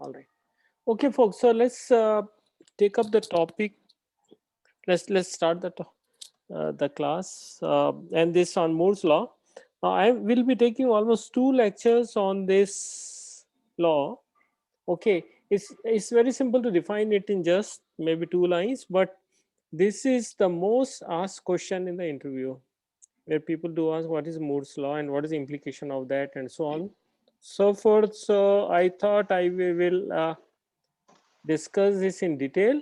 All right. Okay, folks. So let's take up the topic. Let's start the class and this on Moore's law. I will be taking almost two lectures on this law. Okay, it's very simple to define it in just maybe two lines, but this is the most asked question in the interview, where people do ask what is Moore's law and what is the implication of that and so on, so forth. So I thought I will discuss this in detail,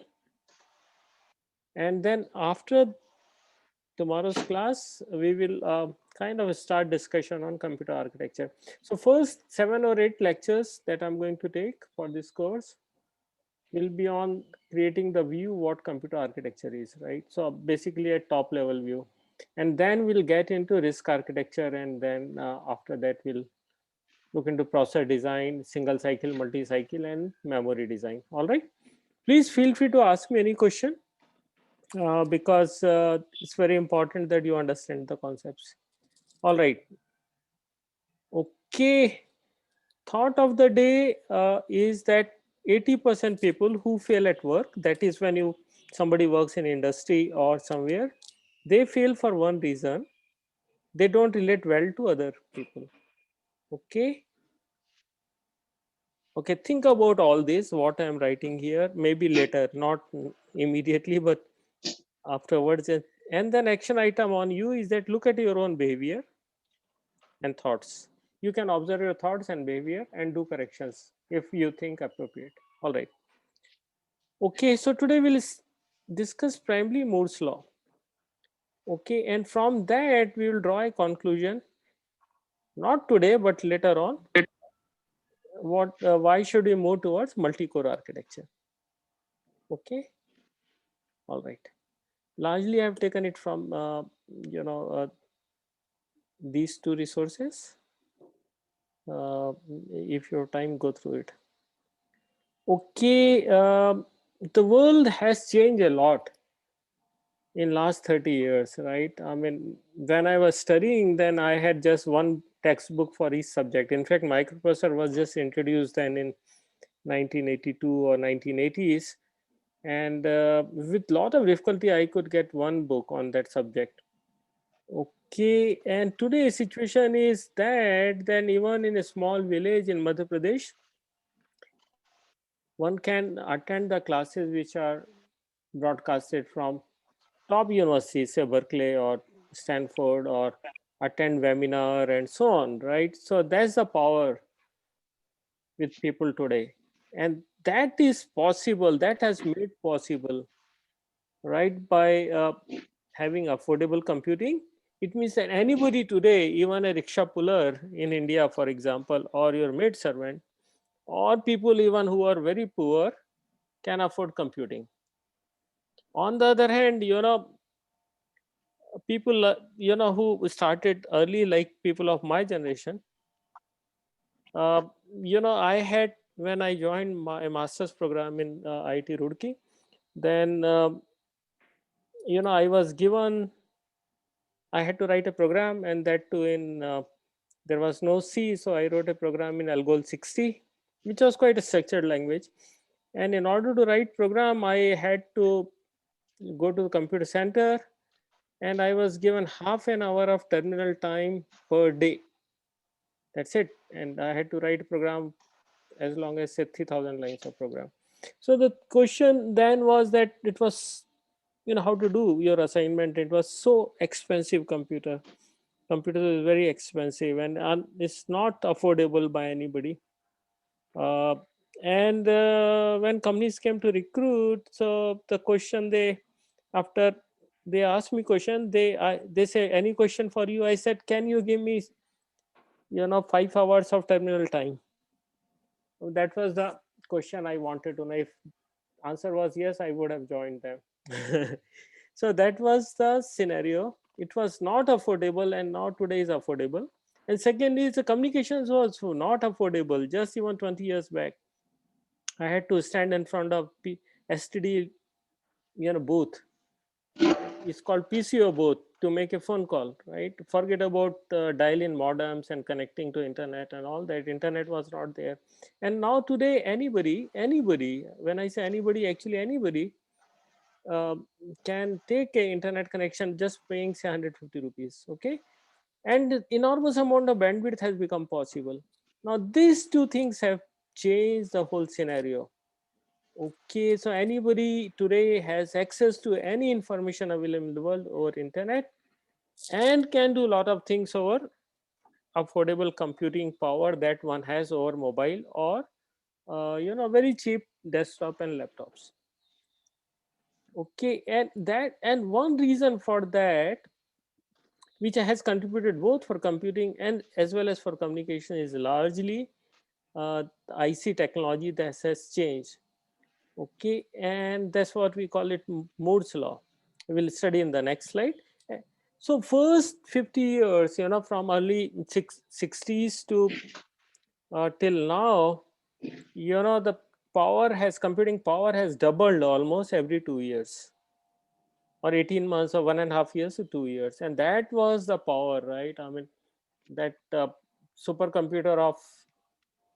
and then after tomorrow's class we will kind of start discussion on computer architecture. So first 7 or 8 lectures that I'm going to take for this course will be on creating the view what computer architecture is, right? So basically a top level view, and then we'll get into risk architecture, and then after that we'll look into processor design, single cycle, multi cycle, and memory design. All right, please feel free to ask me any question, because it's very important that you understand the concepts. All right. Okay. Thought of the day is that 80% people who fail at work, that is when you somebody works in industry or somewhere, they fail for one reason: they don't relate well to other people. Okay. Okay, think about all this what I am writing here, maybe later, not immediately, but afterwards. And then action item on you is that look at your own behavior and thoughts. You can observe your thoughts and behavior and do corrections if you think appropriate. All right. Okay, so today we'll discuss primarily Moore's law. Okay, and from that we will draw a conclusion, not today but later on. What? Why should we move towards multi-core architecture? Okay, all right. Largely, I've taken it from you know uh, these two resources. If your time, go through it. Okay, the world has changed a lot in last 30 years, right? I mean, when I was studying, then I had just one textbook for each subject. In fact, microprocessor was just introduced then in 1982 or 1980s, and with lot of difficulty I could get one book on that subject. Okay, and today's situation is that then even in a small village in Madhya Pradesh, one can attend the classes which are broadcasted from top universities, say Berkeley or Stanford, or attend webinar and so on, right? So that's the power with people today. And that is possible, that has made possible, right, by having affordable computing. It means that anybody today, even a rickshaw puller in India, for example, or your maid servant, or people even who are very poor, can afford computing. On the other hand, people who started early, like people of my generation, uh, I had, when I joined my master's program in IIT Roorkee, then I was given, I had to write a program, and that too in there was no C, so I wrote a program in Algol 60, which was quite a structured language. And in order to write program, I had to go to the computer center, and I was given half an hour of terminal time per day. That's it. And I had to write a program as long as say 3,000 lines of program. So the question then was that it was, how to do your assignment. It was so expensive. Computer is very expensive, and it's not affordable by anybody. Uh, and when companies came to recruit, so the question after they asked me question, they say, any question for you? I said, can you give me 5 hours of terminal time? That was the question I wanted to know. If answer was yes, I would have joined them. So that was the scenario. It was not affordable, and now today is affordable. And second is the communications was not affordable just even 20 years back. I had to stand in front of STD booth is called PCO booth to make a phone call, right? Forget about dial-in modems and connecting to internet and all that. Internet was not there. And now today, anybody, when I say anybody, actually anybody uh, can take a internet connection just paying say 150 rupees, okay? And enormous amount of bandwidth has become possible. Now, these two things have changed the whole scenario. Okay, so anybody today has access to any information available in the world over internet and can do a lot of things over affordable computing power that one has over mobile or very cheap desktop and laptops. Okay, and one reason for that which has contributed both for computing and as well as for communication is largely IC technology that has changed. Okay, and that's what we call it Moore's law. We'll study in the next slide. So first 50 years, from early 60s to till now, the computing power has doubled almost every 2 years or 18 months or 1.5 years to 2 years. And that was the power, right? I mean, that supercomputer of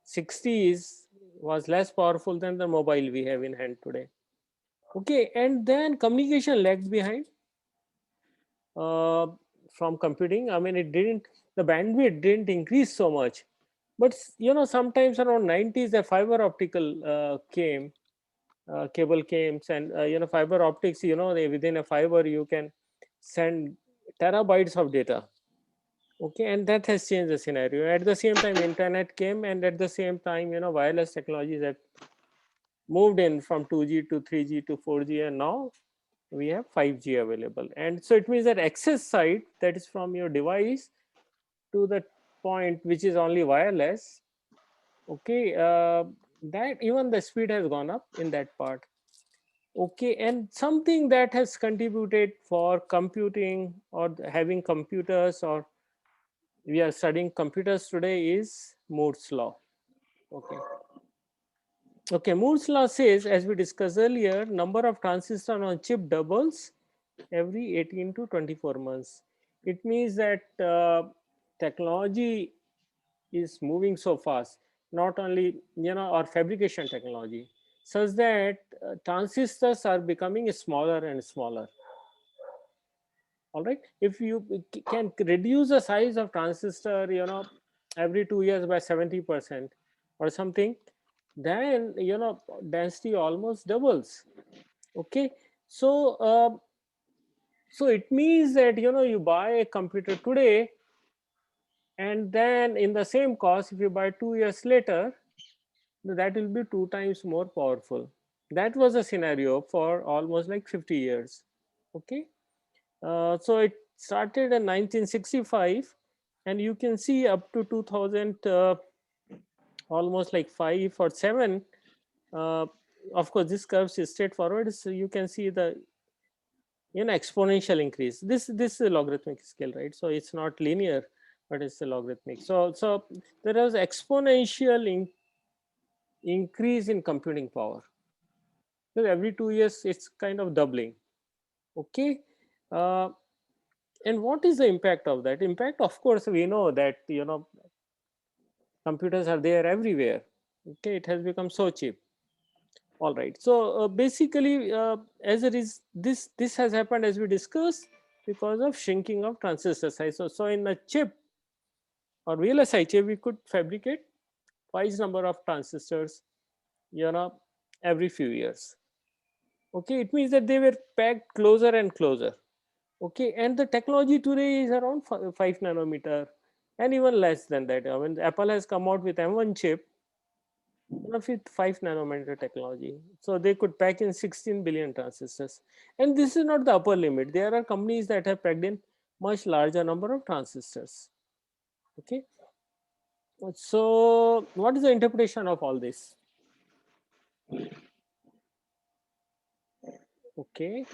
60s was less powerful than the mobile we have in hand today. Okay, and then communication lagged behind uh, from computing. I mean, the bandwidth didn't increase so much. But sometimes around 90s, the fiber optical cable came, and fiber optics. Within a fiber you can send terabytes of data. Okay, and that has changed the scenario. At the same time, internet came, and at the same time, wireless technologies have moved in from 2G to 3G to 4G, and now we have 5G available. And so it means that access side, that is from your device to the point which is only wireless, okay, that even the speed has gone up in that part. Okay, and something that has contributed for computing or having computers, or we are studying computers today, is Moore's law. Okay. Okay, Moore's law says, as we discussed earlier, number of transistors on chip doubles every 18 to 24 months. It means that technology is moving so fast, not only, our fabrication technology, such that transistors are becoming smaller and smaller. All right. If you can reduce the size of transistor, every 2 years by 70% or something, then, density almost doubles. Okay. So it means that, you buy a computer today, and then in the same cost, if you buy 2 years later, that will be 2 times more powerful. That was a scenario for almost like 50 years. Okay. So it started in 1965, and you can see up to 2000, almost like 5 or 7. Uh, of course, this curve is straightforward, so you can see the exponential increase. This is a logarithmic scale, right? So it's not linear, but it's a logarithmic. So there was exponential increase in computing power. So every 2 years, it's kind of doubling. Okay. Uh, and what is the impact of that? Impact, of course, we know that computers are there everywhere. Okay, it has become so cheap. All right. So basically, as it is, this has happened, as we discussed, because of shrinking of transistor size. So in a chip or VLSI chip, we could fabricate twice number of transistors, you know, every few years. Okay, it means that they were packed closer and closer. Okay, and the technology today is around 5 nanometer and even less than that. I mean, Apple has come out with M1 chip, with 5 nanometer technology. So they could pack in 16 billion transistors. And this is not the upper limit. There are companies that have packed in much larger number of transistors. Okay. So what is the interpretation of all this? Okay.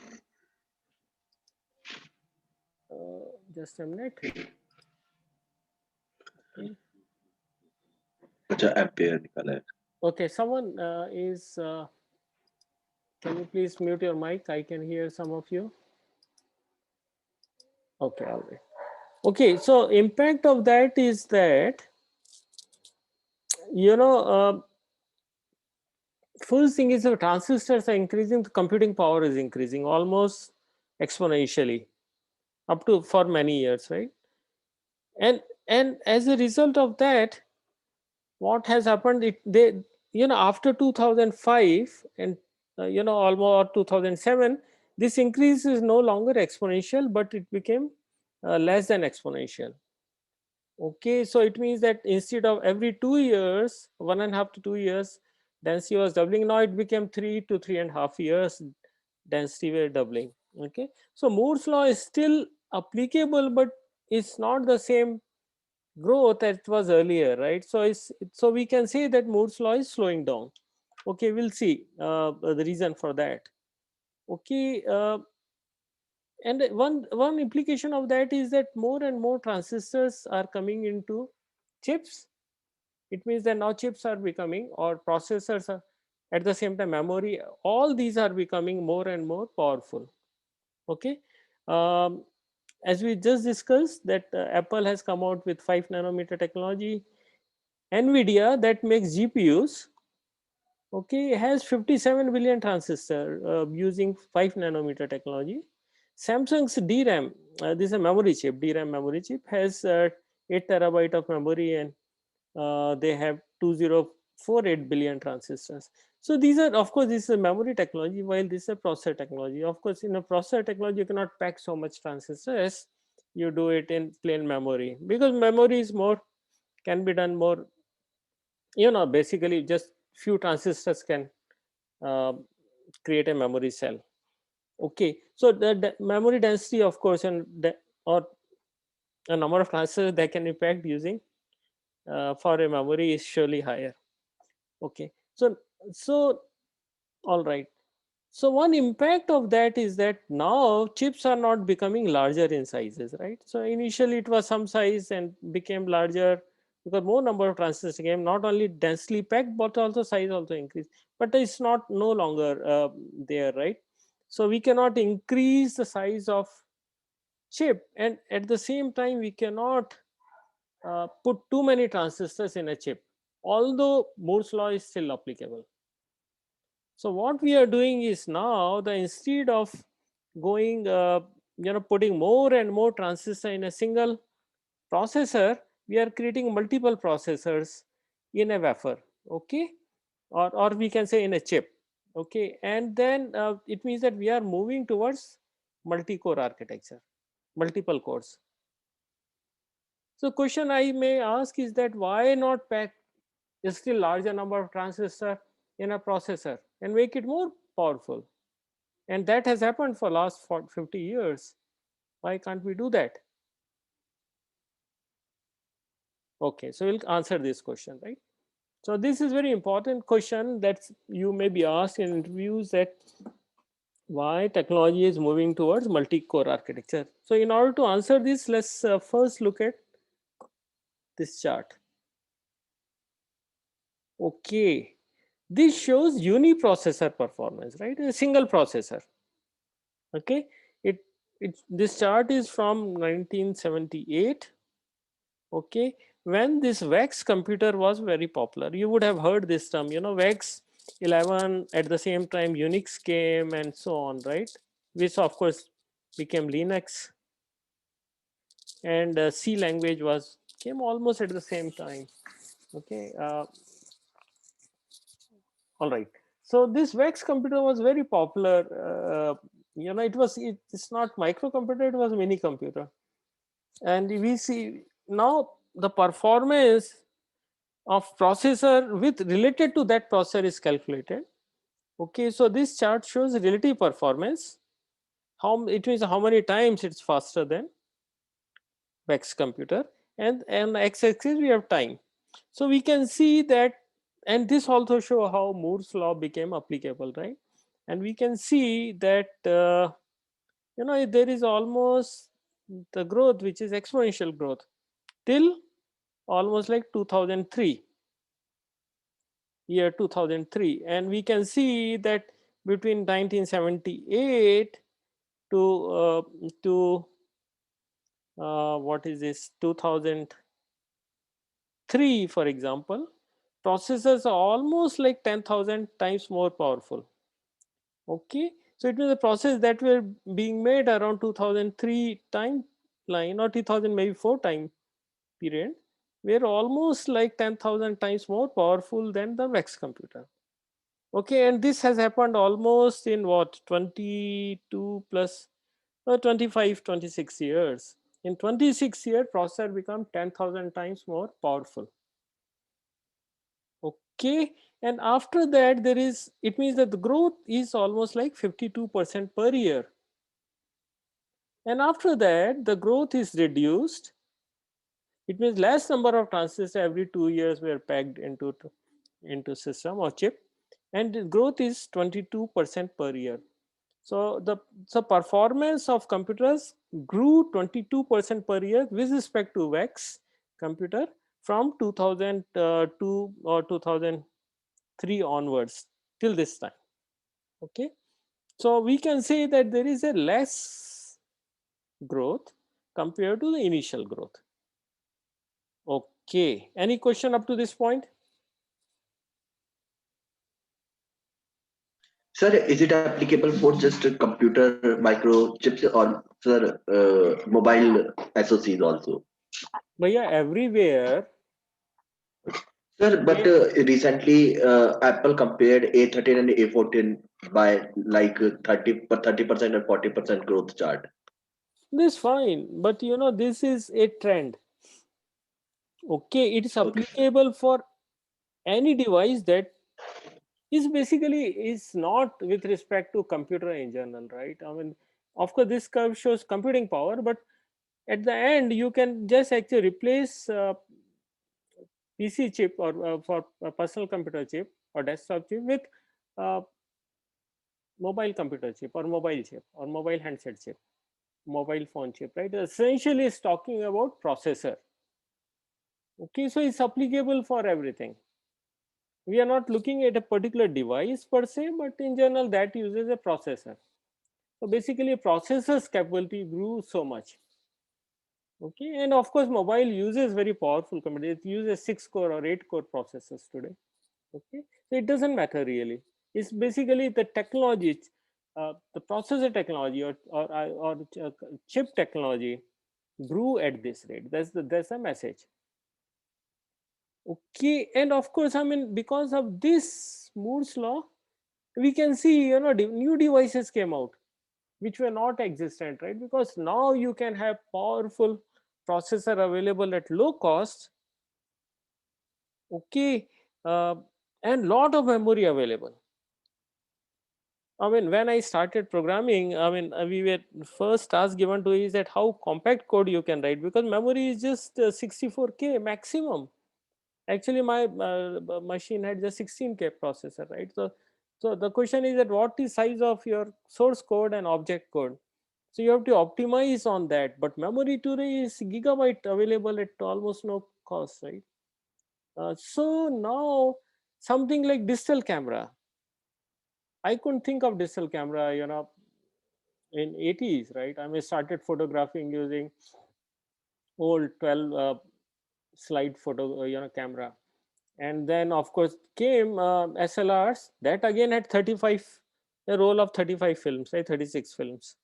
Just a minute. Okay. अच्छा ampere निकाला है Okay, someone can you please mute your mic? I can hear some of you. Okay, all right. Okay, so impact of that is that, you know, first thing is the transistors are increasing, the computing power is increasing almost exponentially up to for many years, right? And as a result of that, what has happened, after 2005 and almost 2007, this increase is no longer exponential, but it became less than exponential. Okay, so it means that instead of every 2 years, 1.5 to 2 years, density was doubling. Now it became 3 to 3.5 years, density were doubling. Okay, so Moore's law is still applicable, but it's not the same growth as it was earlier, right? So we can say that Moore's law is slowing down. Okay, we'll see the reason for that. Okay, and one implication of that is that more and more transistors are coming into chips. It means that now chips are becoming, or processors are, at the same time memory, all these are becoming more and more powerful. Okay, um, as we just discussed that Apple has come out with 5 nanometer technology. Nvidia, that makes GPUs, okay, has 57 billion transistor using 5 nanometer technology. Samsung's DRAM, this is a memory chip, DRAM memory chip, has 8 terabyte of memory, and they have 2048 billion transistors. So these are, of course, this is a memory technology, while this is a processor technology. Of course, in a processor technology, you cannot pack so much transistor as you do it in plain memory, because memory is more, can be done more, basically just few transistors can uh, create a memory cell. Okay, so the memory density, of course, or a number of transistors that can impact using for a memory is surely higher. Okay, so all right. So one impact of that is that now chips are not becoming larger in sizes, right? So initially it was some size and became larger because more number of transistors came, not only densely packed, but also size also increased. But it's not no longer there, right? So we cannot increase the size of chip, and at the same time we cannot put too many transistors in a chip, although Moore's law is still applicable. So what we are doing is now, the instead of going, putting more and more transistor in a single processor, we are creating multiple processors in a wafer. Okay, or we can say in a chip. Okay, and then it means that we are moving towards multi-core architecture, multiple cores. So question I may ask is that why not pack a still larger number of transistor in a processor and make it more powerful? And that has happened for last 50 years. Why can't we do that? Okay, so we'll answer this question, right? So this is very important question that you may be asked in interviews, that why technology is moving towards multi-core architecture. So in order to answer this, let's first look at this chart. Okay, this shows uniprocessor performance, right? A single processor. Okay, it this chart is from 1978. Okay, when this VEX computer was very popular, you would have heard this term, VEX 11, at the same time Unix came and so on, right? Which of course became Linux, and C language was came almost at the same time. Okay, all right. So this VEX computer was very popular. It's not microcomputer, it was mini computer, and we see now the performance of processor with related to that processor is calculated. Okay, so this chart shows relative performance. How it means how many times it's faster than VEX computer, and x-axis we have time. So we can see that, and this also show how Moore's law became applicable, right? And we can see that there is almost the growth which is exponential growth till almost like 2003, year 2003, and we can see that between 1978 to what is this, 2003 for example, processors are almost like 10,000 times more powerful. Okay, so it means the process that were being made around 2003 timeline or 2000 maybe 4 time period were almost like 10,000 times more powerful than the Max computer. Okay, and this has happened almost in what, 22 plus 25, 26 years. In 26 years, processor become 10,000 times more powerful. Okay, and after that there is, it means that the growth is almost like 52% per year. And after that, the growth is reduced. It means less number of transistors every 2 years were packed into system or chip, and the growth is 22% per year. So the performance of computers grew 22% per year with respect to VEX computer from 2002 or 2003 onwards till this time. Okay, so we can say that there is a less growth compared to the initial growth. Okay, any question up to this point? Sir, is it applicable for just computer microchips or sir mobile SoCs also? But yeah, everywhere. Sir, but recently Apple compared A13 and A14 by like 30% and 40% growth chart. This fine, but you know, this is a trend. Okay, it is Okay, sir. applicable for any device that is basically is not with respect to computer in general, right? I mean, of course this curve shows computing power, but at the end you can just actually replace PC chip or for a personal computer chip or desktop chip with uh, mobile computer chip or mobile handset chip, mobile phone chip, right? Essentially is talking about processor. Okay, so it's applicable for everything. We are not looking at a particular device per se, but in general that uses a processor. So basically processor's capability grew so much. Okay, and of course mobile uses very powerful computer. It uses 6 core or 8 core processors today. Okay, so it doesn't matter really. It's basically the technology, the processor technology or chip technology grew at this rate. That's the message. Okay, and of course, I mean, because of this Moore's law, we can see, you know, new devices came out which were not existent, right? Because now you can have powerful processor available at low cost. Okay, uh, and lot of memory available. I mean, when I started programming, I mean, we were first task given to is that how compact code you can write, because memory is just 64K maximum. Actually, my machine had just 16K processor, right? So the question is that what is size of your source code and object code? So you have to optimize on that. But memory today is gigabyte available at almost no cost, right? So now something like digital camera. I couldn't think of digital camera, you know, in 80s, right? I mean, started photographing using old 12 slide photo, camera. And then of course came SLRs that again had 35, a roll of 35 films, right? 36 films.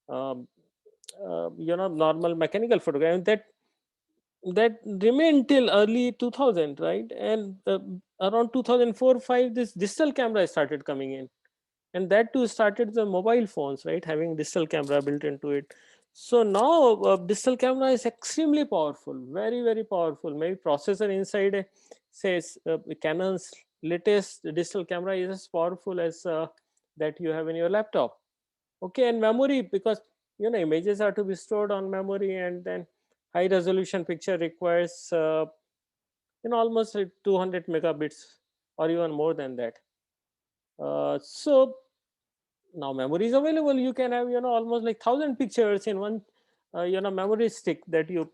Um, Normal mechanical photography that remained till early 2000, right? And around 2004-5, this digital camera started coming in, and that too started the mobile phones, right, having digital camera built into it. So now digital camera is extremely powerful, very very powerful. Maybe processor inside says Canon's latest digital camera is as powerful as that you have in your laptop. Okay, and memory, because images are to be stored on memory, and then high resolution picture requires almost 200 megabits or even more than that. So now memory is available. You can have almost like 1,000 pictures in one memory stick that you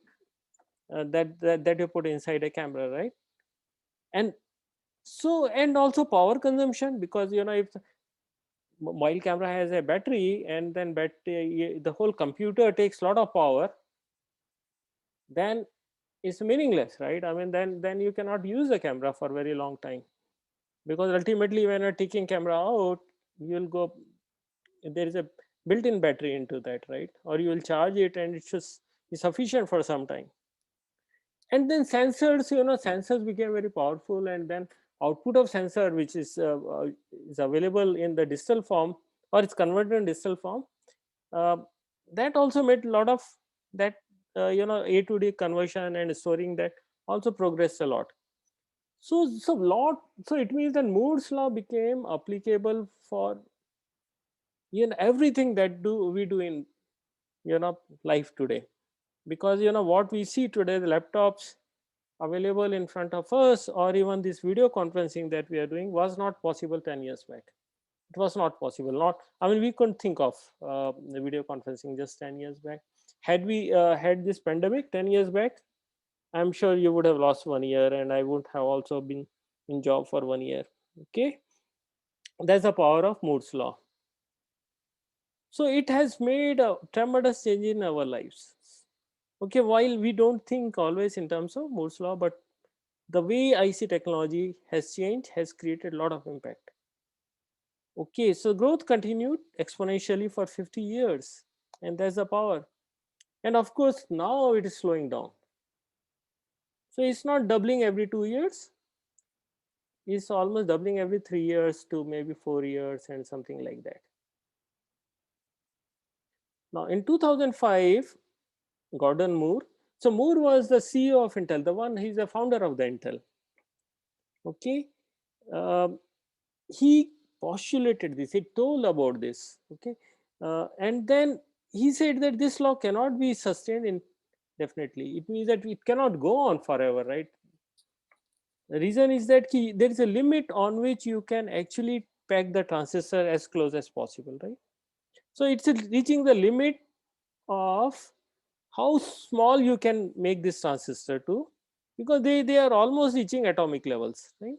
put inside a camera, right? And so, and also power consumption, because if the mobile camera has a battery, and then battery, the whole computer takes a lot of power. then it's meaningless, right? I mean, then you cannot use the camera for a very long time, because ultimately when you're taking camera out, you'll go, there is a built-in battery into that, right? Or you will charge it and it should be sufficient for some time. And then sensors, sensors became very powerful, and then output of sensor, which is available in the digital form, or it's converted in digital form, uh, that also made a lot of that, A to D conversion and storing, that also progressed a lot. So it means that Moore's law became applicable for everything that do we do in life today, because what we see today, the laptops available in front of us, or even this video conferencing that we are doing, was not possible 10 years back. It was not possible. Not, I mean, we couldn't think of the video conferencing just 10 years back. Had we had this pandemic 10 years back, I'm sure you would have lost 1 year, and I would have also been in job for 1 year. Okay, that's the power of Moore's law. So it has made a tremendous change in our lives. Okay, while we don't think always in terms of Moore's law, but the way I see technology has changed, has created a lot of impact. Okay, so growth continued exponentially for 50 years, and that's the power. And of course, now it is slowing down. So it's not doubling every 2 years, it's almost doubling every 3 years to maybe 4 years and something like that. Now, in 2005, Gordon Moore, so Moore was the CEO of Intel, the one, he's the founder of the Intel. Okay, um, he postulated this, he told about this. Okay, and then he said that this law cannot be sustained indefinitely. It means that it cannot go on forever, right? The reason is that there is a limit on which you can actually pack the transistor as close as possible, right? So it's reaching the limit of how small you can make this transistor to, because they are almost reaching atomic levels, right?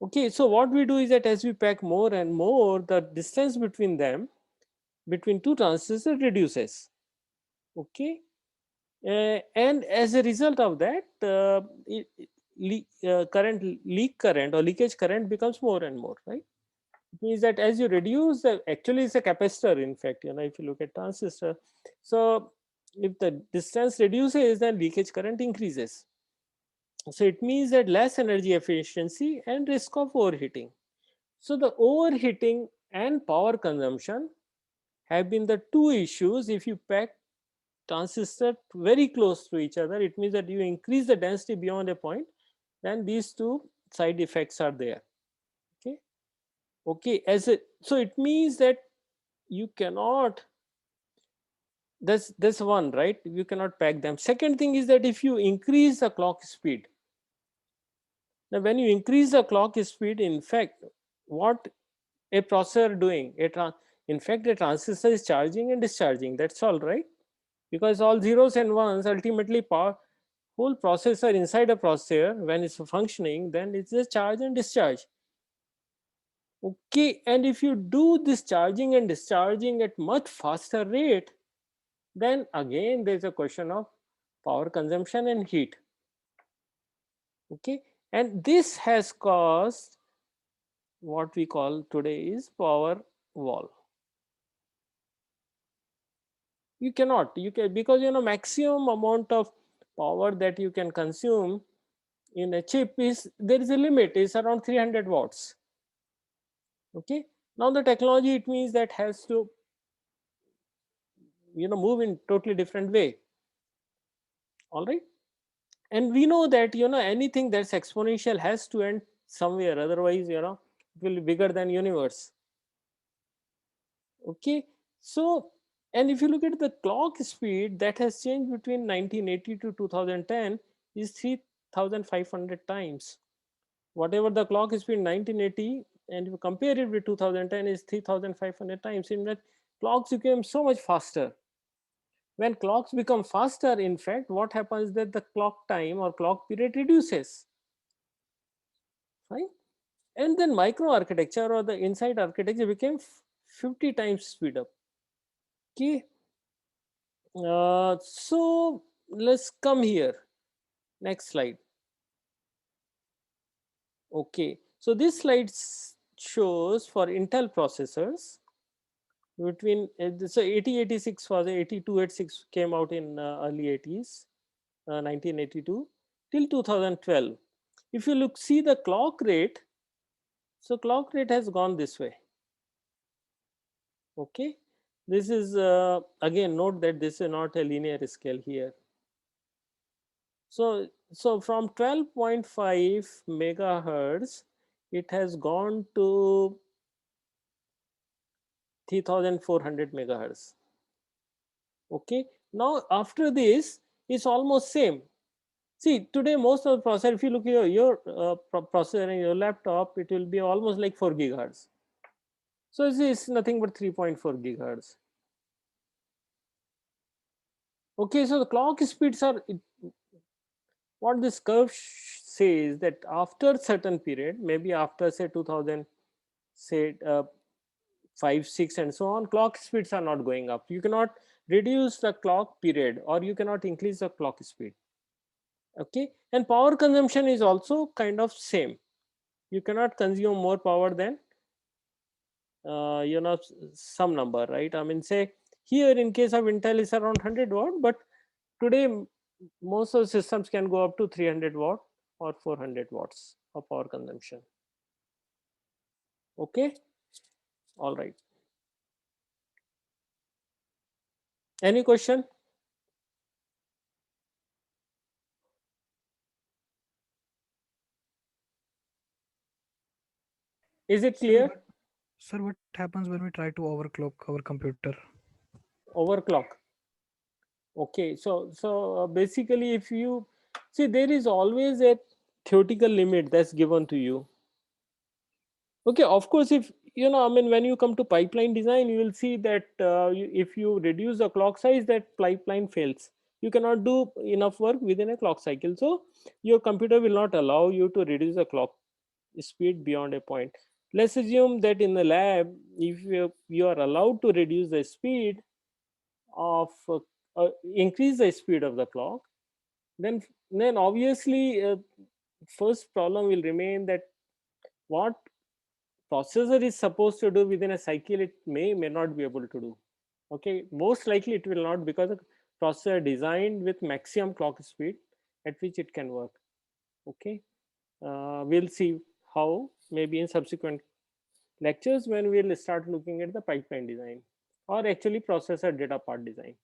Okay, so what we do is that as we pack more and more, the distance between them, between two transistors, reduces. Okay, and as a result of that, current, leak current or leakage current becomes more and more, right? It means that as you reduce the, actually it's a capacitor, in fact, if you look at transistor, so if the distance reduces, then leakage current increases. So it means that less energy efficiency and risk of overheating. So the overheating and power consumption have been the two issues. If you pack transistor very close to each other, it means that you increase the density beyond a point, then these two side effects are there. Okay, okay, so it means that you cannot, that's one, right? You cannot pack them. Second thing is that if you increase the clock speed, now when you increase the clock speed, in fact, what a processor doing, in fact a transistor is charging and discharging, that's all, right? Because all zeros and ones, ultimately power, whole processor inside a processor, when it's functioning, then it's a charge and discharge. Okay, and if you do this charging and discharging at much faster rate, then again there's a question of power consumption and heat. Okay, and this has caused what we call today is power wall. You cannot, you can, because maximum amount of power that you can consume in a chip is, there is a limit, is around 300 watts. Okay, now the technology, it means that has to move in totally different way. All right, and we know that anything that's exponential has to end somewhere, otherwise it will be bigger than universe. Okay, so, and if you look at the clock speed, that has changed between 1980 to 2010 is 3500 times. Whatever the clock speed in 1980, and if you compare it with 2010, is 3500 times. In that, clocks became so much faster. When clocks become faster, in fact, what happens is that the clock time or clock period reduces, right? And then microarchitecture or the inside architecture became 50 times speed up. Okay, so let's come here. Next slide. Okay, so this slide shows for Intel processors between so 8086 was 8286 came out in early 80s, 1982 till 2012. If you look, see the clock rate, so clock rate has gone this way. Okay, this is again, note that this is not a linear scale here. So from 12.5 megahertz, it has gone to 3400 megahertz. Okay, now after this, it's almost same. See, today most of the processor, if you look at your processor in your laptop, it will be almost like 4 gigahertz. So this is nothing but 3.4 gigahertz. Okay, so the clock speeds are, what this curve says that after certain period, maybe after say 2000, say 5, 6 and so on, clock speeds are not going up. You cannot reduce the clock period or you cannot increase the clock speed. Okay, and power consumption is also kind of same. You cannot consume more power than some number, right? I mean, say here in case of Intel is around 100 watt, but today most of the systems can go up to 300 watt or 400 watts of power consumption. Okay, all right. Any question? Is it Sir, clear? what happens when we try to overclock our computer? Overclock. Okay, so basically, if you see, there is always a theoretical limit that's given to you. Okay, of course, if I mean, when you come to pipeline design, you will see that if you reduce the clock size, that pipeline fails. You cannot do enough work within a clock cycle. So your computer will not allow you to reduce the clock speed beyond a point. Let's assume that in the lab, if you are allowed to reduce the speed of increase the speed of the clock, then obviously first problem will remain that what processor is supposed to do within a cycle, it may not be able to do. Okay, most likely it will not, because the processor designed with maximum clock speed at which it can work. Okay, we'll see how maybe in subsequent lectures when we'll start looking at the pipeline design or actually processor data part design.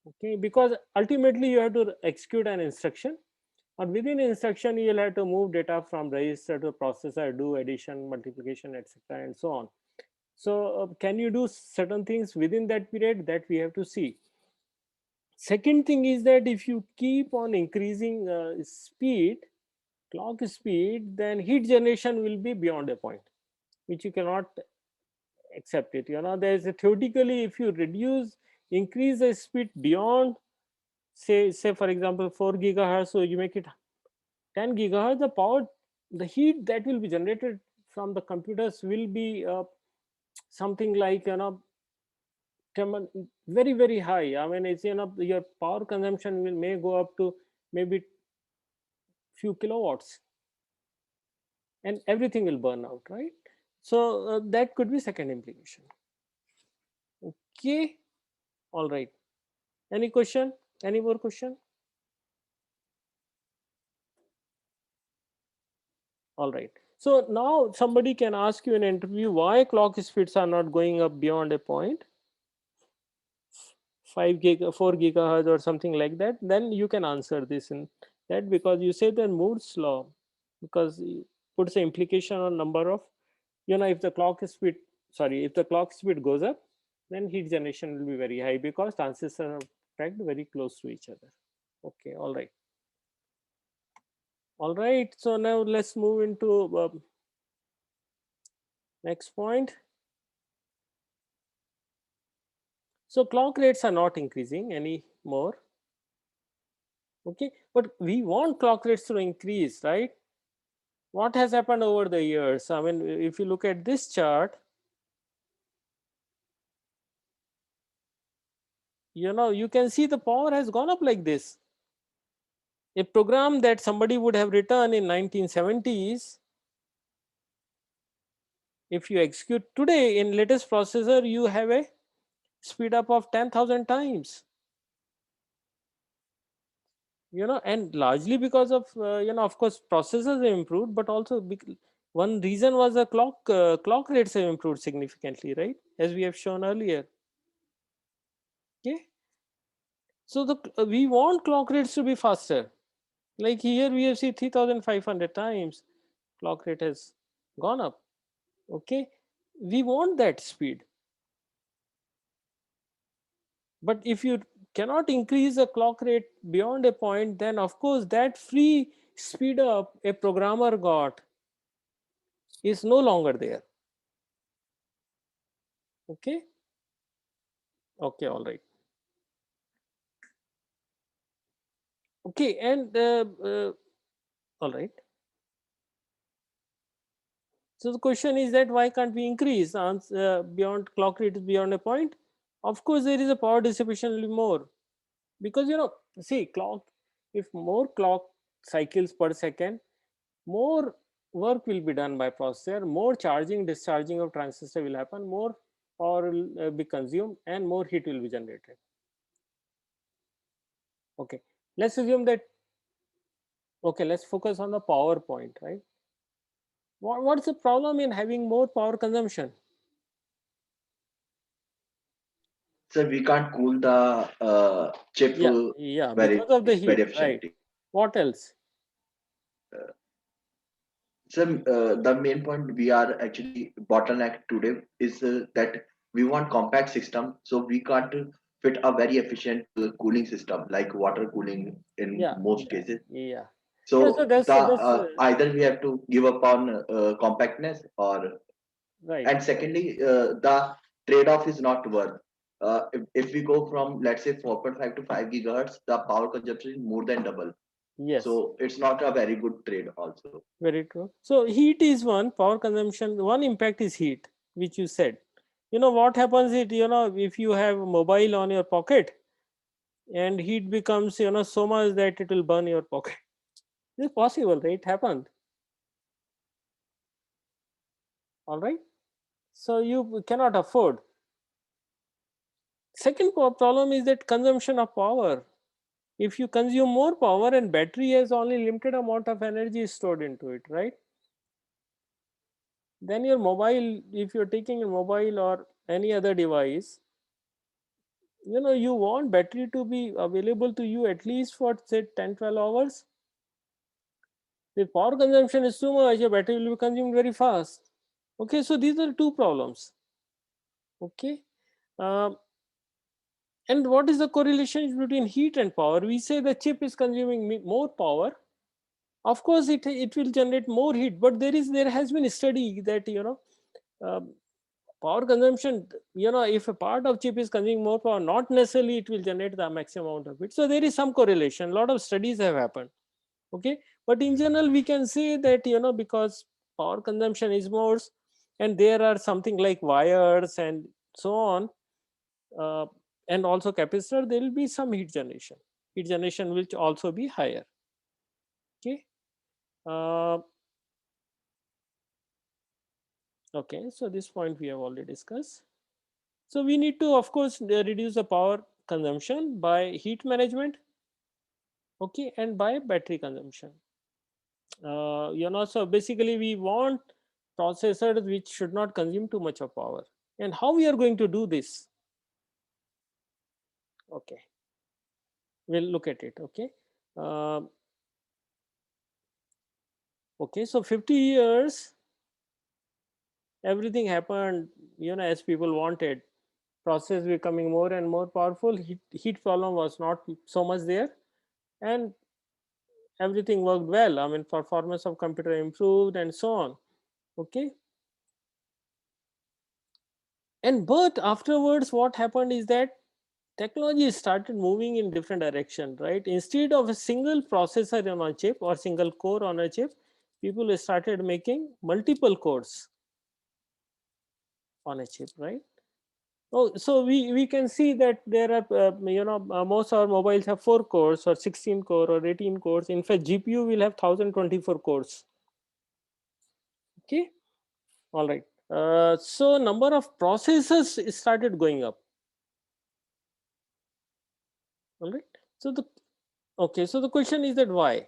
Okay, because ultimately you have to execute an instruction, or within instruction you'll have to move data from register to processor, do addition, multiplication, etc., and so on. So can you do certain things within that period? That we have to see. Second thing is that if you keep on increasing speed, clock speed, then heat generation will be beyond a point which you cannot accept it. There's a theoretically, if you increase the speed beyond, say for example 4 gigahertz, so you make it 10 gigahertz, the heat that will be generated from the computers will be something like very very high. I mean, it's your power consumption may go up to maybe few kilowatts, and everything will burn out, right? So that could be second implication. Okay, all right. Any question? Any more question? All right. So now somebody can ask you in an interview why clock speeds are not going up beyond a point, 4 gigahertz or something like that. Then you can answer this in that, because you say that Moore's law, because it puts an implication on number of, if the clock speed, if the clock speed goes up, then heat generation will be very high because transistors are packed very close to each other. Okay, all right. All right, so now let's move into next point. So clock rates are not increasing anymore. Okay, but we want clock rates to increase, right? What has happened over the years? I mean, if you look at this chart, you can see the power has gone up like this. A program that somebody would have written in 1970s, if you execute today in latest processor, you have a speed up of 10,000 times. And largely because of, of course, processors have improved, but also one reason was the clock rates have improved significantly, right? As we have shown earlier. Okay. So we want clock rates to be faster. Like here we have seen 3,500 times clock rate has gone up. Okay. We want that speed. But if you cannot increase the clock rate beyond a point, then of course that free speed up a programmer got is no longer there. Okay. Okay. All right. Okay. And all right. So the question is that why can't we increase beyond clock rate beyond a point? Of course, there is a power dissipation will be more, because see, if more clock cycles per second, more work will be done by processor, more charging discharging of transistor will happen, more power will be consumed, and more heat will be generated. Okay, let's assume that. Okay, let's focus on the power point, right? What's the problem in having more power consumption? So we can't cool the chip Yeah, very because of the heat, very right? efficiently. What else? So the main point we are actually bottleneck today is that we want compact system, so we can't fit a very efficient cooling system like water cooling in Yeah, most yeah, cases. yeah. Yeah, so So that's the either we have to give up on compactness, or right. and secondly the trade-off is not worth. If we go from let's say 4.5 to 5 gigahertz, the power consumption is more than double. Yes, So it's not a very good trade also. very true. So heat is one, power consumption, one impact is heat, which you said. What happens if you have a mobile on your pocket and heat becomes, so much that it will burn your pocket. It's possible, right? It happened. All right. So you cannot afford. Second problem is that consumption of power. If you consume more power and battery has only limited amount of energy stored into it, right? Then your mobile, if you're taking a mobile or any other device, you want battery to be available to you at least for say 10-12 hours. If power consumption is too much, your battery will be consumed very fast. Okay, so these are two problems. Okay. Um, and what is the correlation between heat and power? We say the chip is consuming more power. Of course, it will generate more heat, but there has been a study that um, power consumption, if a part of chip is consuming more power, not necessarily it will generate the maximum amount of it. So there is some correlation. A lot of studies have happened. Okay, but in general, we can say that because power consumption is more, and there are something like wires and so on, uh, and also capacitor, there will be some heat generation. Heat generation will also be higher. Okay. Uh, okay, so this point we have already discussed. So we need to, of course, reduce the power consumption by heat management, okay, and by battery consumption. So basically we want processors which should not consume too much of power. And how we are going to do this? Okay, we'll look at it. Okay. Uh, okay, so 50 years, everything happened, as people wanted. Process becoming more and more powerful. Heat problem was not so much there, and everything worked well. I mean, performance of computer improved and so on. Okay. And but afterwards, what happened is that technology started moving in different direction, right? Instead of a single processor on a chip or single core on a chip, people started making multiple cores on a chip, right? Oh, so we can see that there are most of our mobiles have 4 cores or 16 core or 18 cores. In fact, GPU will have 1024 cores. Okay, all right. So number of processors started going up. All right. So the okay. So the question is that why?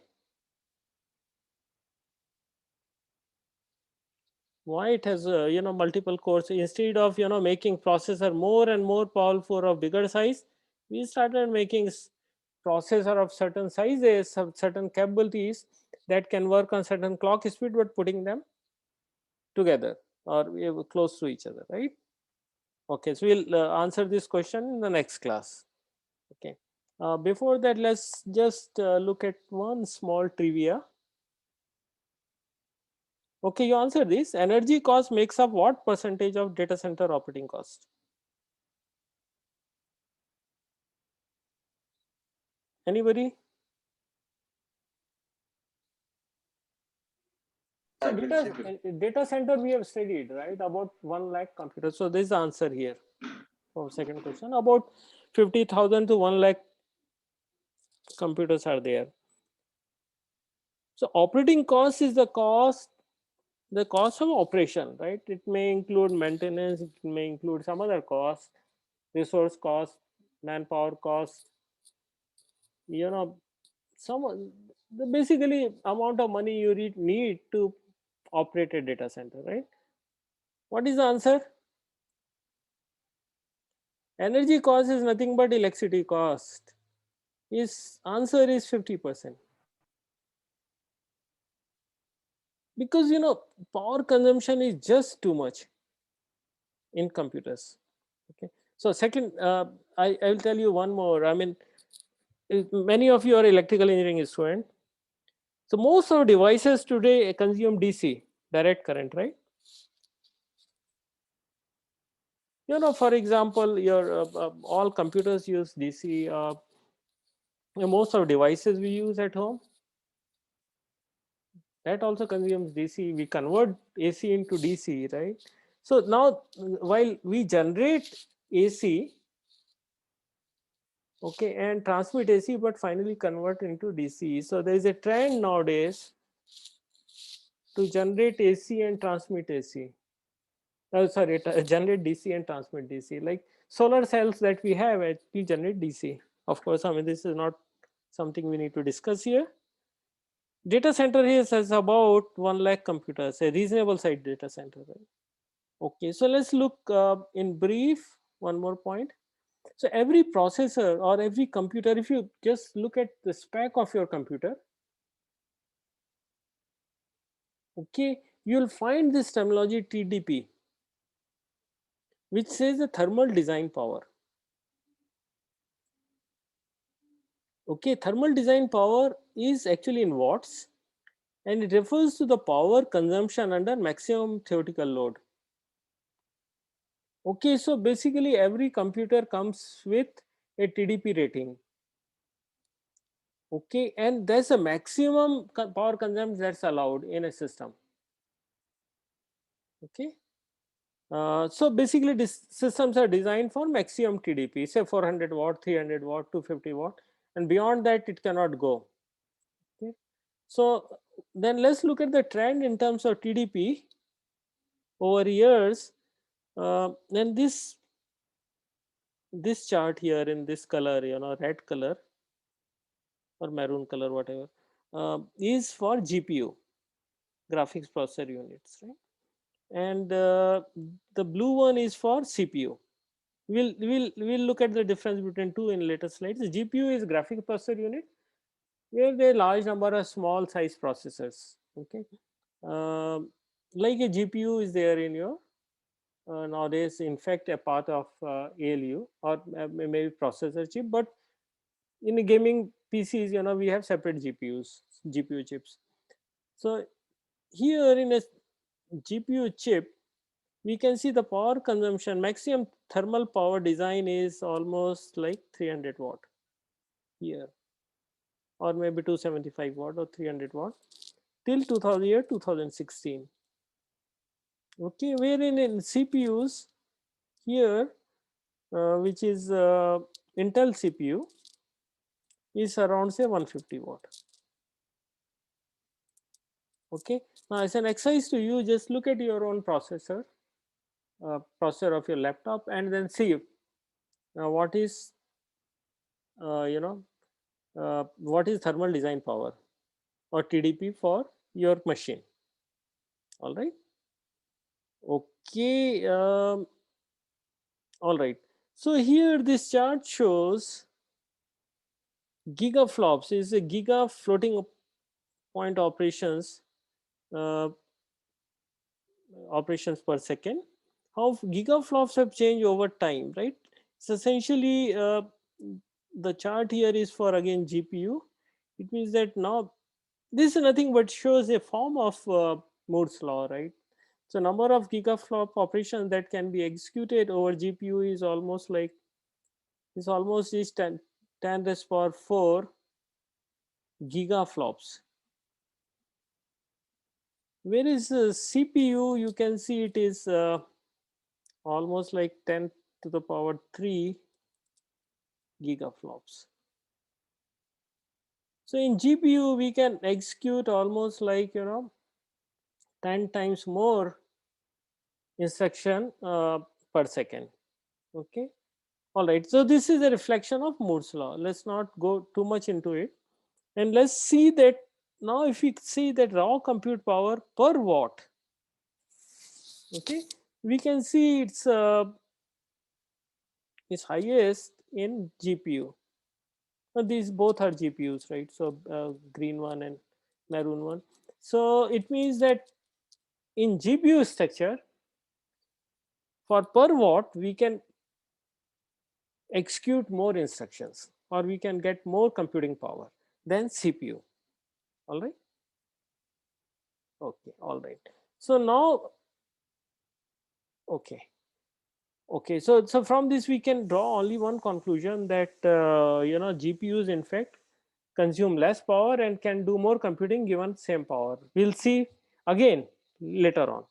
Why it has multiple cores? Instead of making processor more and more powerful of bigger size, we started making processor of certain sizes, of certain capabilities that can work on certain clock speed, but putting them together or close to each other, right? Okay, so we'll answer this question in the next class. Okay, before that, let's just look at one small trivia. Okay, you answer this. Energy cost makes up what percentage of data center operating cost? Anybody? So I will say data center we have studied, right? About 1 lakh computers. So this is the answer here for second question. About 50,000 to 1 lakh computers are there. So operating cost is the cost of operation, right? It may include maintenance, it may include some other cost, resource cost, manpower cost, you know, some the basically amount of money you need to operate a data center, right? What is the answer? Energy cost is nothing but electricity cost. His answer is 50%. Because power consumption is just too much in computers. Okay. So second, I will tell you one more. I mean, many of you are electrical engineering student. So most of devices today consume DC, direct current, right? For example, your all computers use DC. Most of devices we use at home, that also consumes DC. We convert AC into DC, right? So now while we generate AC, okay, and transmit AC, but finally convert into DC. So there is a trend nowadays to generate AC and transmit AC. Sorry, generate DC and transmit DC. Like solar cells that we have actually generate DC. Of course, I mean this is not something we need to discuss here. Data center here has about 1 lakh computers, a reasonable sized data center. Right? Okay, so let's look in brief one more point. So every processor or every computer, if you just look at the spec of your computer, okay, you'll find this terminology TDP, which says the thermal design power. Okay, thermal design power is actually in watts, and it refers to the power consumption under maximum theoretical load. Okay, so basically every computer comes with a TDP rating. Okay, and there's a maximum power consumption that's allowed in a system. Okay, so basically these systems are designed for maximum TDP, say 400 watt, 300 watt, 250 watt, and beyond that it cannot go. Okay, so then let's look at the trend in terms of TDP over years. Then this chart here in this color, red color or maroon color, whatever, is for GPU, graphics processor units, right? And the blue one is for CPU. We'll look at the difference between two in later slides. The GPU is graphics processor unit, where there are large number of small size processors. Okay, like a GPU is there in your nowadays. In fact, a part of ALU or maybe processor chip, but in the gaming PCs, we have separate GPU chips. So here in a GPU chip, we can see the power consumption. Maximum thermal power design is almost like 300 watt here, or maybe 275 watt or 300 watt till 2016. Okay, wherein in CPUs here which is Intel CPU, is around say 150 watt. Okay. Now as an exercise to you, just look at your own processor, processor of your laptop, and then see what is what is thermal design power or TDP for your machine. All right. Okay. All right. So here this chart shows gigaflops is a giga floating point uh, operations per second. How gigaflops have changed over time, right? So essentially, the chart here is for again GPU. It means that now this is nothing but shows a form of Moore's law, right? So number of gigaflop operations that can be executed over GPU is almost like is 10 raised power 4 gigaflops. Whereas CPU, you can see it is almost like 10 to the power 3 gigaflops. So in GPU, we can execute almost like 10 times more instruction per second. Okay. All right. So this is a reflection of Moore's law. Let's not go too much into it. And let's see that now if we see that raw compute power per watt, okay, we can see it's is highest in GPU. Now these both are GPUs, right? So green one and maroon one. So it means that in GPU structure, for per watt, we can execute more instructions or we can get more computing power than CPU. All right. Okay. All right. So now, okay. Okay. So from this, we can draw only one conclusion that, GPUs in fact consume less power and can do more computing given same power. We'll see again later on.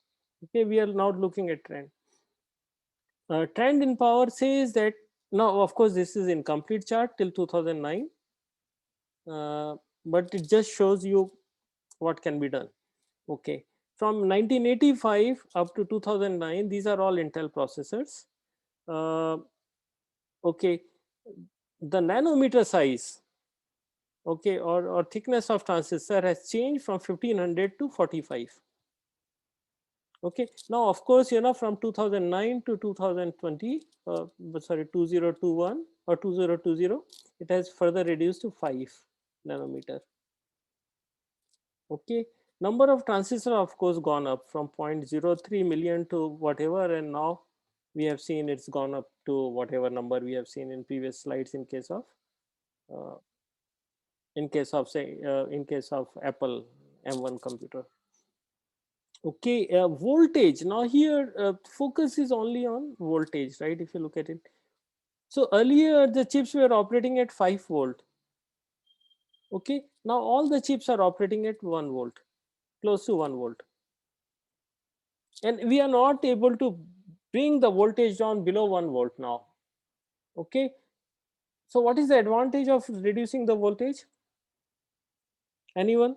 Okay. We are now looking at trend. Trend in power says that now, of course, this is incomplete chart till 2009, but it just shows you what can be done. Okay, from 1985 up to 2009, these are all Intel processors. Uh, okay, the nanometer size, okay, or thickness of transistor has changed from 1500 to 45. Okay, now of course, from 2009 to 2020, sorry, 2021 or 2020, it has further reduced to 5 nanometer. Okay, number of transistors of course gone up from 0.03 million to whatever, and now we have seen it's gone up to whatever number we have seen in previous slides in case of uh, say in case of Apple M1 computer. Okay, voltage. Now here focus is only on voltage, right? If you look at it. So earlier the chips were operating at 5 volt. Okay, now all the chips are operating at 1 volt, close to 1 volt. And we are not able to bring the voltage down below 1 volt now. Okay, so what is the advantage of reducing the voltage? Anyone?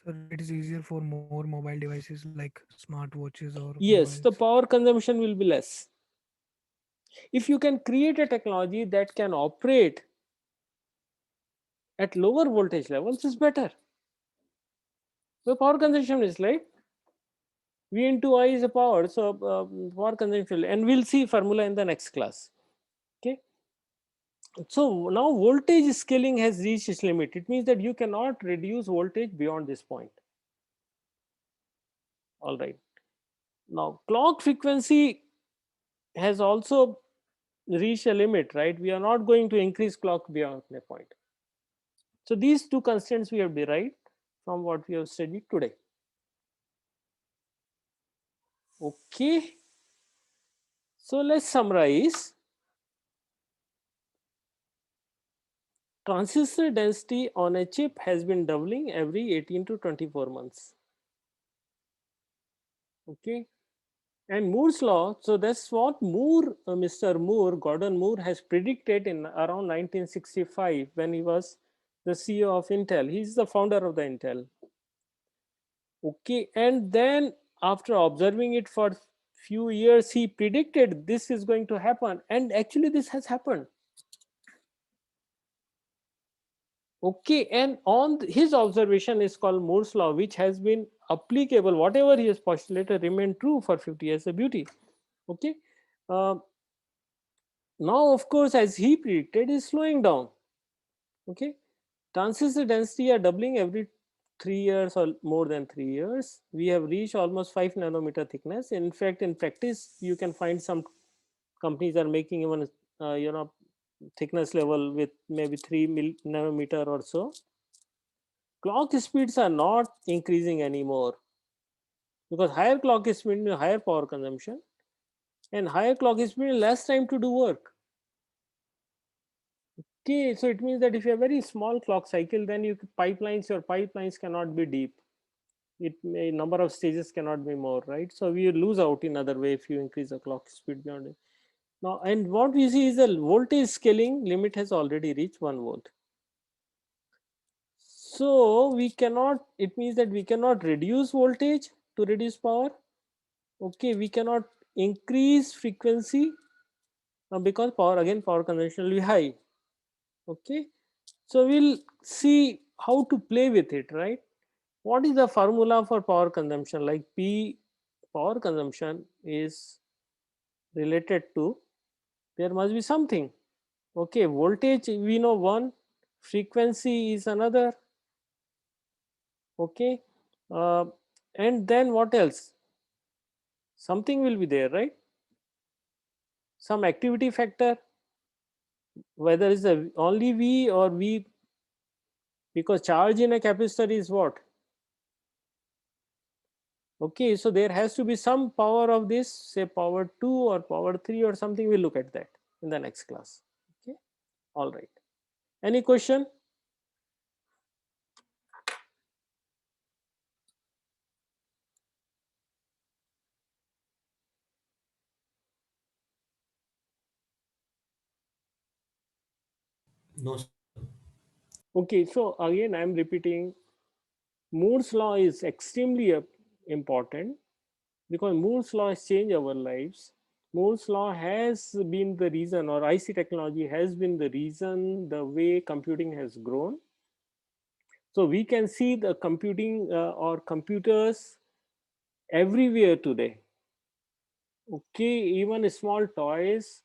Sir, it is easier for more mobile devices like smartwatches or Yes, mobiles. the power consumption will be less. If you can create a technology that can operate at lower voltage levels, is better. The power consumption is like V into I is a power, so power consumption, and we'll see formula in the next class. Okay, so now voltage scaling has reached its limit. It means that you cannot reduce voltage beyond this point. All right. Now clock frequency has also reached a limit, right? We are not going to increase clock beyond a point. So these two constants we have derived from what we have studied today. Okay. So let's summarize. Transistor density on a chip has been doubling every 18 to 24 months. Okay. And Moore's law, so that's what Moore, Mr. Moore, Gordon Moore has predicted in around 1965 when he was the CEO of Intel. He's the founder of the Intel. Okay, and then after observing it for few years, he predicted this is going to happen, and actually this has happened. Okay, and on his observation is called Moore's law, which has been applicable. Whatever he has postulated remained true for 50 years of beauty. Okay, uh, now of course, as he predicted, is slowing down. Okay, transistor density are doubling every 3 years or more than 3 years. We have reached almost 5 nanometer thickness. In fact, in practice, you can find some companies are making even thickness level with maybe 3 nanometer or so. Clock speeds are not increasing anymore because higher clock speed means higher power consumption, and higher clock speed means less time to do work. Okay, so it means that if you have very small clock cycle, then your pipelines cannot be deep. It may number of stages cannot be more, right? So we lose out in other way if you increase the clock speed beyond it. Now, and what we see is the voltage scaling limit has already reached 1 volt. So we cannot, it means that we cannot reduce voltage to reduce power. Okay, we cannot increase frequency because power consumption will be high. Okay, so we'll see how to play with it, right? What is the formula for power consumption? Like P power consumption is related to, there must be something. Okay, voltage we know one, frequency is another. Okay, uh, and then what else? Something will be there, right? Some activity factor, whether it's a only V or V, because charge in a capacitor is what? Okay, so there has to be some power of this, say power 2 or power 3 or something. We'll look at that in the next class. Okay, all right. Any question? No, Okay, so again, I'm repeating, Moore's law is extremely important because Moore's law has changed our lives. Moore's law has been the reason, or IC technology has been the reason the way computing has grown. So we can see the computing or computers everywhere today. Okay, even small toys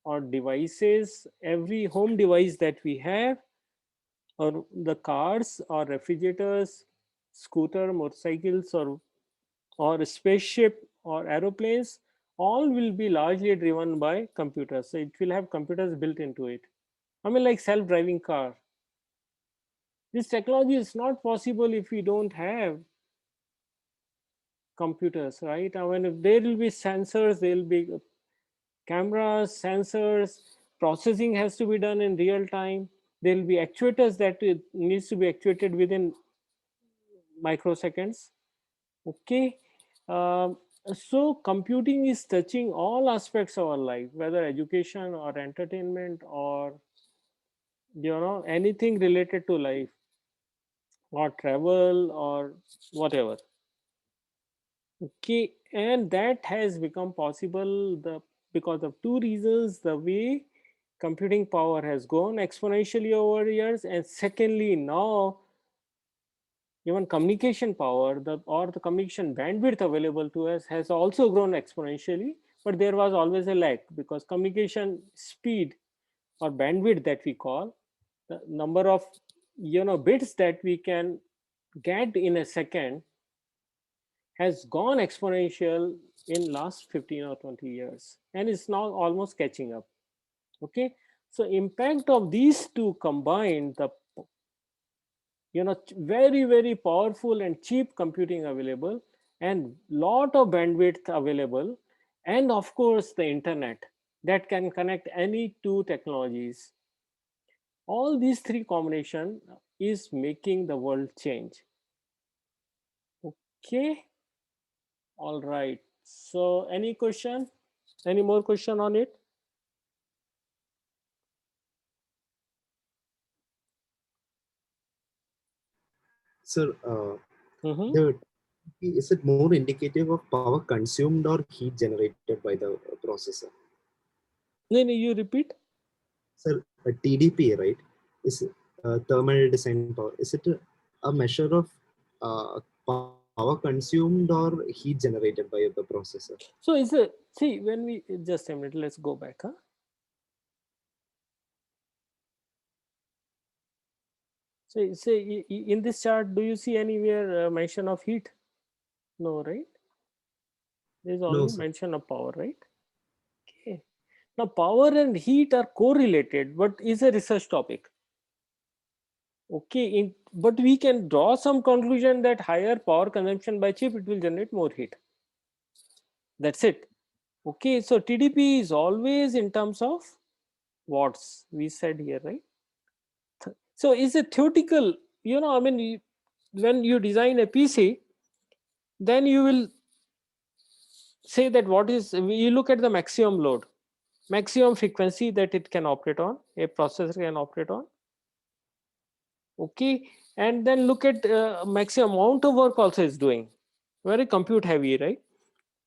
or devices, every home device that we have, or the cars or refrigerators, scooter, motorcycles, or spaceship or aeroplanes, all will be largely driven by computers. So it will have computers built into it. I mean, like self-driving car. This technology is not possible if we don't have computers, right? I mean, if there will be sensors, there will be cameras, sensors, processing has to be done in real time. There will be actuators that it needs to be actuated within microseconds. Okay. Um, so computing is touching all aspects of our life, whether education or entertainment or anything related to life or travel or whatever. Okay, and that has become possible because of two reasons: the way computing power has grown exponentially over years, and secondly, now even communication power, the communication bandwidth available to us has also grown exponentially. But there was always a lag because communication speed or bandwidth that we call, the number of bits that we can get in a second, has gone exponential in last 15 or 20 years and is now almost catching up. Okay, so impact of these two combined, the very powerful and cheap computing available, and lot of bandwidth available, and of course the internet that can connect any two technologies. All these three combination is making the world change. Okay, all right. So any question? Any more question on it? Sir, Mm-hmm. the is it more indicative of power consumed or heat generated by the processor? No, no, you repeat. Sir, a TDP, right? Is thermal design power? Is it a measure of power consumed or heat generated by the processor? So it's a, see, when we, just a minute, let's go back. Huh? So say in this chart, do you see anywhere mention of heat? No, right? There is No, only sir. mention of power, right? Okay. Now power and heat are correlated, but is a research topic. Okay, but we can draw some conclusion that higher power consumption by chip, it will generate more heat. That's it. Okay, so TDP is always in terms of watts, we said here, right? So it's a theoretical, I mean, when you design a PC, then you will say that what is, you look at the maximum load, maximum frequency that it can operate on, a processor can operate on. Okay, and then look at maximum amount of work also is doing, very compute heavy, right?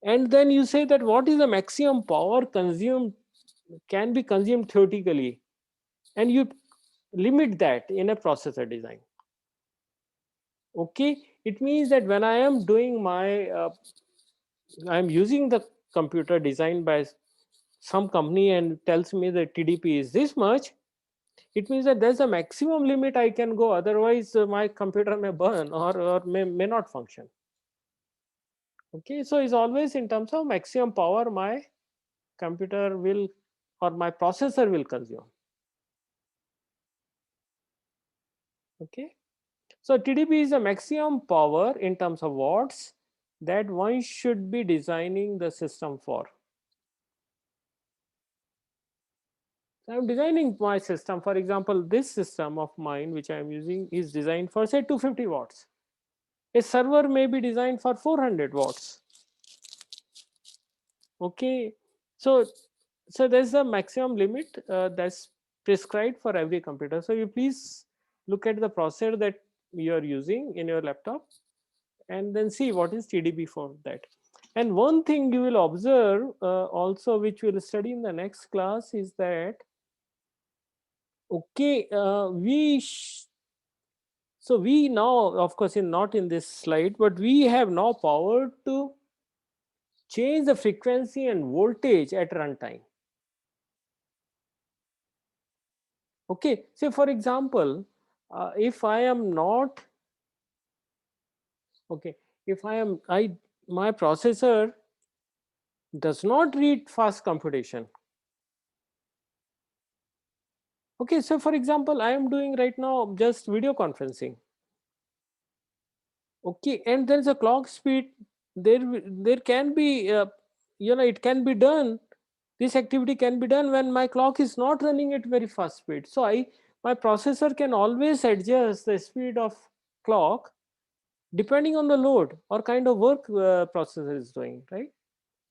And then you say that what is the maximum power consumed, can be consumed theoretically, and you limit that in a processor design. Okay, it means that when I am doing my I am using the computer designed by some company and tells me that TDP is this much, it means that there's a maximum limit I can go, otherwise my computer may burn or may not function. Okay, so it's always in terms of maximum power my computer will or my processor will consume. Okay, so TDP is a maximum power in terms of watts that one should be designing the system for. So I'm designing my system. For example, this system of mine, which I'm using, is designed for say 250 watts. A server may be designed for 400 watts. Okay, so there's a maximum limit that's prescribed for every computer. So you please look at the processor that you are using in your laptop and then see what is TDP for that. And one thing you will observe also, which we'll study in the next class, is that okay, so we now, of course, not in this slide, but we have now power to change the frequency and voltage at runtime. Okay, so for example, if I am not, okay, if my processor does not read fast computation. Okay, so for example, I am doing right now just video conferencing. Okay, and there is a clock speed. There can be, it can be done. This activity can be done when my clock is not running at very fast speed. So my processor can always adjust the speed of clock depending on the load or kind of work processor is doing, right?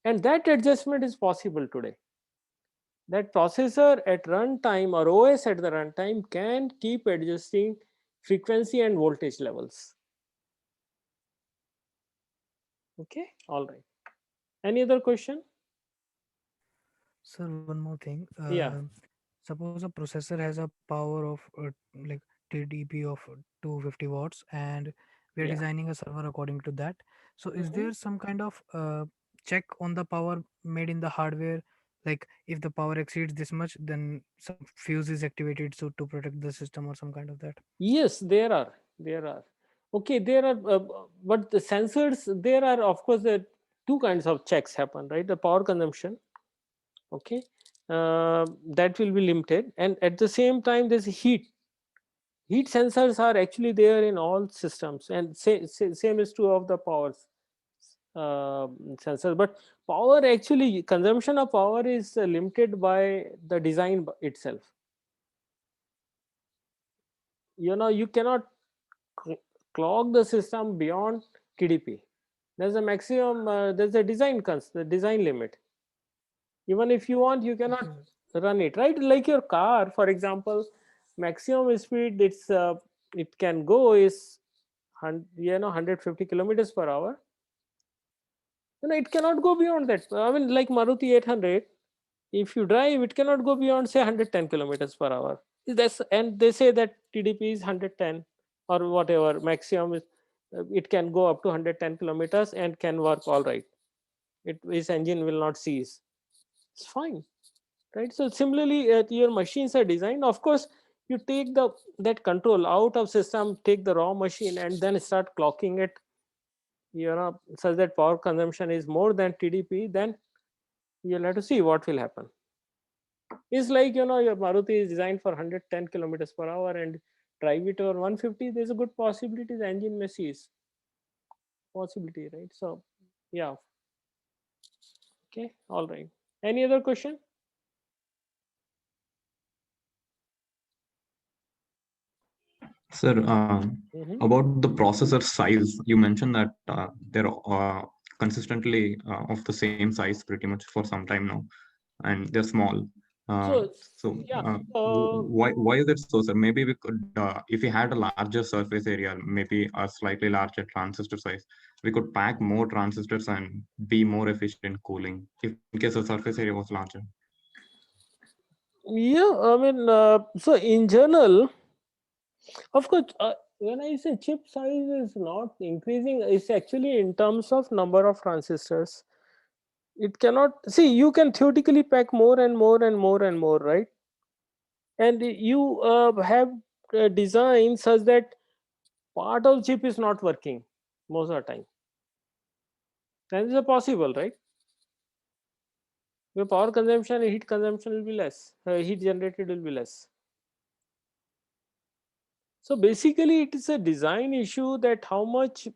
And that adjustment is possible today. That processor at runtime or OS at the runtime can keep adjusting frequency and voltage levels. Okay, all right. Any other question? Sir, one more thing. Yeah. Suppose a processor has a power of like TDP of 250 watts, and we are Yeah. designing a server according to that. So, is Mhm. there some kind of check on the power made in the hardware? Like, if the power exceeds this much, then some fuse is activated so to protect the system or some kind of that. Yes, there are. There are. Okay, there are, but the sensors, there are, of course, the two kinds of checks happen, right? The power consumption, okay, that will be limited. And at the same time, there's heat. Heat sensors are actually there in all systems, and same is true of the powers sensor. But power, actually, consumption of power is limited by the design itself. You cannot clog the system beyond TDP. There's a maximum, there's a the design limit. Even if you want, you cannot run it, right? Like your car, for example, maximum speed it can go is 150 kilometers per hour. It cannot go beyond that. I mean, like Maruti 800, if you drive, it cannot go beyond say 110 kilometers per hour. And they say that TDP is 110 or whatever maximum is. It can go up to 110 kilometers and can work all right. Its engine will not seize. It's fine, right? So similarly, your machines are designed. Of course, you take that control out of system, take the raw machine, and then start clocking it, such that power consumption is more than TDP. Then you'll have to see what will happen. It's like, your Maruti is designed for 110 kilometers per hour and drive it over 150. There's a good possibility the engine may seize. Possibility, right? So, yeah. Okay, all right. Any other question? Sir, Mhm. about the processor size, you mentioned that they're consistently of the same size pretty much for some time now, and they're small. So, So yeah. why is it so, sir? Maybe we could, if we had a larger surface area, maybe a slightly larger transistor size, we could pack more transistors and be more efficient in cooling if in case the surface area was larger. Yeah, I mean, so in general, of course, when I say chip size is not increasing, it's actually in terms of number of transistors. It cannot, see, you can theoretically pack more and more and more and more, right? And you have design such that part of chip is not working most of the time. That is possible, right? Your power consumption and heat consumption will be less, heat generated will be less. So basically, it is a design issue that how much.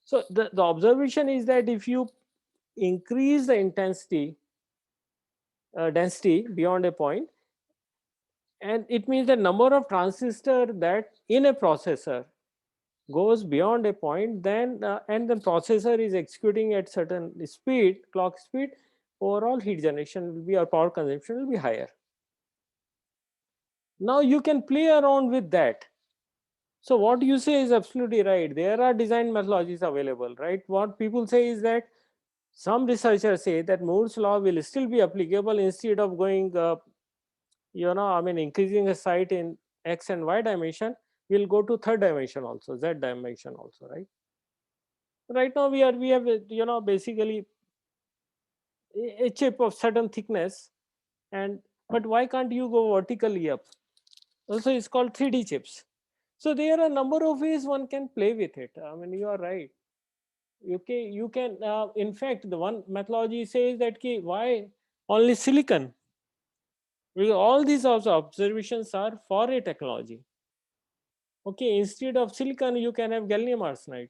So the observation is that if you increase the intensity, density beyond a point, and it means the number of transistor that in a processor goes beyond a point, then and the processor is executing at certain speed, clock speed, overall heat generation will be, or power consumption will be higher. Now you can play around with that. So what you say is absolutely right. There are design methodologies available, right? What people say is that some researchers say that Moore's law will still be applicable instead of going, increasing a site in X and Y dimension, we'll go to third dimension also, Z dimension also, right? Right now we have, basically a chip of certain thickness, but why can't you go vertically up? Also, it's called 3D chips. So there are a number of ways one can play with it. I mean, you are right. Okay, you can, in fact, the one methodology says that why only silicon? Because all these also observations are for a technology. Okay, instead of silicon, you can have gallium arsenide.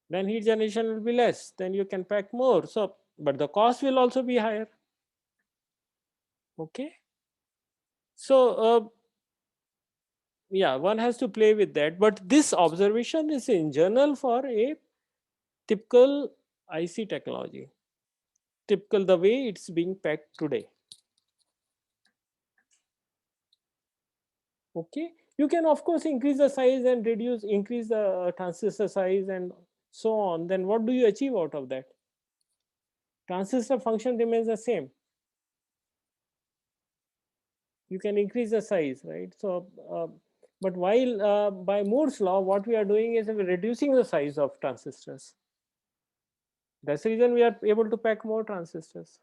Then heat generation will be less. Then you can pack more. So, but the cost will also be higher. Okay. So, yeah, one has to play with that. But this observation is in general for a typical IC technology. Typical the way it's being packed today. Okay, you can of course increase the size and increase the transistor size and so on. Then what do you achieve out of that? Transistor function remains the same. You can increase the size, right? So, but while by Moore's law, what we are doing is we're reducing the size of transistors. That's the reason we are able to pack more transistors.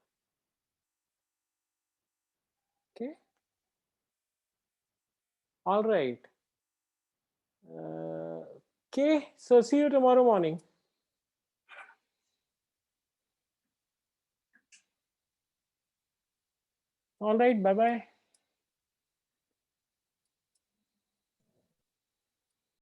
Okay. All right. Okay. So see you tomorrow morning. All right. Bye bye.